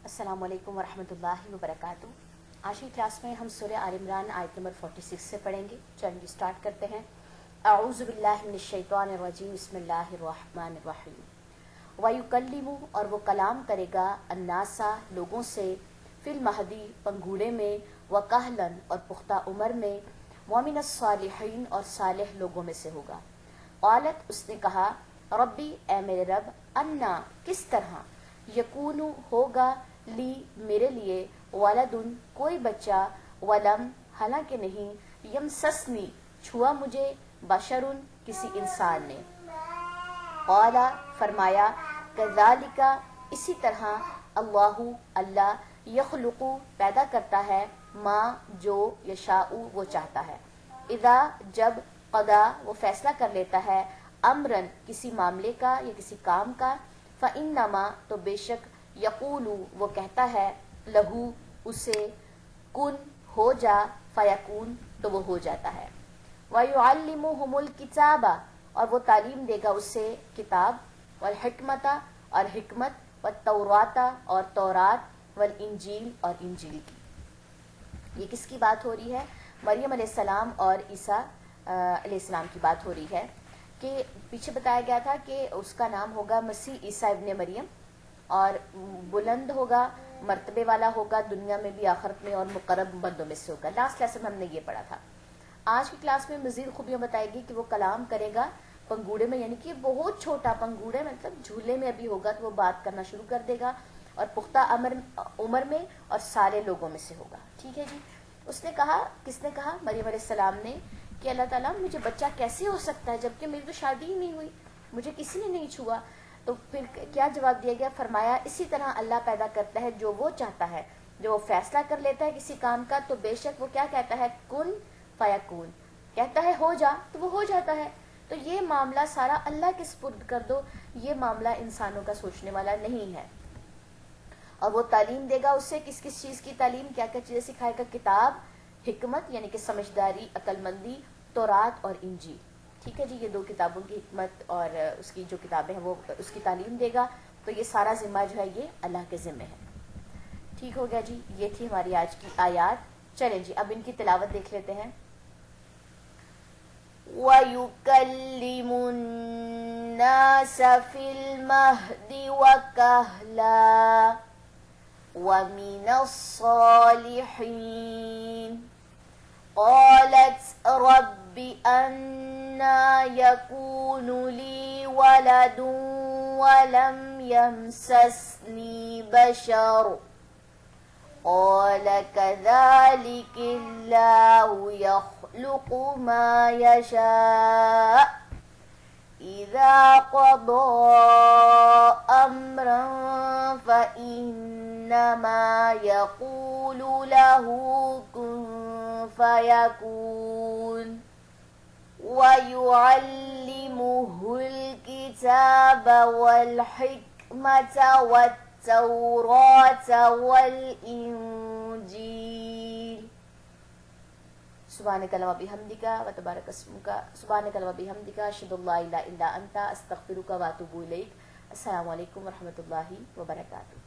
अस्सलाम वालेकुम वरहमतुल्लाहि वबरकातुहू। आज की क्लास में हम सूरह आल इमरान आयत नंबर 46 से पढ़ेंगे। चलिए स्टार्ट करते हैं। अऊज़ु बिल्लाहि मिनश शैतानिर रजीम, बिस्मिल्लाहिर रहमानिर रहीम। वयुकल्लिमु, और वो कलाम करेगा, अन्नासा, लोगों से, फिल महदी, पंगूड़े में, व कहलन, और पुख्ता उम्र में, व मिनस सालिहीन, और सालेह लोगों में से होगा। क़ालत, उसने कहा, रब्बी, ए मेरे रब, अन्ना, किस तरह, यकूनु, होगा, ली, मेरे लिए, वलदुन, कोई बच्चा, वलम, हालांकि नहीं, यमससनी, छुआ मुझे, बशरुन, किसी इंसान ने। क़ाला, फरमाया, कज़ालिका, इसी तरह, अल्लाहु, अल्लाह, यख़्लुक़ु, पैदा करता है, माँ, जो, यशाउ, वो चाहता है, इज़ा, जब, क़दा, वो फैसला कर लेता है, अमरन, किसी मामले का या किसी काम का, फ़इन्नमा, तो बेशक, यक़ूलु, वो कहता है, लहू, उसे, कुन, हो जा, फ़यकून, तो वो हो जाता है। वयुअल्लिमुहुमुल किताबा, और वो तालीम देगा उसे किताब, वल हिकमता, और हिकमत, व तौराता, और तौरात, वल इंजील, और इंजील की। ये किसकी बात हो रही है? मरियम अलैहिस्सलाम और ईसा अलैहिस्सलाम की बात हो रही है। कि पीछे बताया गया था कि उसका नाम होगा मसीह ईसा इब्ने मरियम, और बुलंद होगा, मर्तबे वाला होगा, दुनिया में भी आखिरत में, और मुकर्रब बंदों में से होगा। लास्ट लेसन में हमने ये पढ़ा था। आज की क्लास में मजीद खूबियां बताएगी कि वो कलाम करेगा पंगूड़े में, यानी कि बहुत छोटा पंगूड़े, मतलब झूले में अभी होगा, तो वो बात करना शुरू कर देगा, और पुख्ता उम्र में, और सारे लोगों में से होगा। ठीक है जी। उसने कहा, किसने कहा? मरियम अलैहिस्सलाम ने, कि अल्लाह ताला, मुझे बच्चा कैसे हो सकता है जबकि मेरी तो शादी ही नहीं हुई, मुझे किसी ने नहीं छुआ। तो फिर क्या जवाब दिया गया? फरमाया, इसी तरह अल्लाह पैदा करता है जो वो चाहता है, जो वो फैसला कर लेता है किसी काम का, तो बेशक वो क्या कहता है? कुन फयकून, कहता है हो जा, तो वो हो जाता है। तो ये मामला सारा अल्लाह के सुपुर्द कर दो, ये मामला इंसानों का सोचने वाला नहीं है। और वो तालीम देगा उससे, किस किस चीज़ की तालीम, क्या क्या चीज़ें सिखाएगा? किताब, हिकमत, यानी कि समझदारी, अक्लमंदी, तौरात और इंजील। ठीक है जी। ये दो किताबों की हिकमत और उसकी जो किताबें हैं वो उसकी तालीम देगा। तो ये सारा जिम्मा जो है ये अल्लाह के ज़िम्मे है। ठीक हो गया जी। ये थी हमारी आज की आयात। चलें जी, अब इनकी तिलावत देख लेते हैं। वयुकल्लिमुन्नास फिल महदी व कहला व मिनस सालिहीन। क़ालत रब्बि अन्ना यकूनु ली वलदुन वलम यमससनी बशर क़ाल कज़ालिकल्लाहु यख़्लुक़ु मा यशा इज़ा क़दा अम्रन फ़इन्नमा यक़ूलु लहू कुन फयकून। वयुअल्लिमुहुल किताब वल हिकमत वत्तौरात वल इंजील। सुब्हानक अल्लाहुम्मा बिहम्दिका व तबारक अस्मुका, सुब्हानक अल्लाहुम्मा बिहम्दिका, अशहदु अल्ला इलाहा इल्ला अंता, अस्तगफिरुका व अतूबु इलैक। अस्सलामु अलैकुम व रहमतुल्लाहि व बरकातुहू।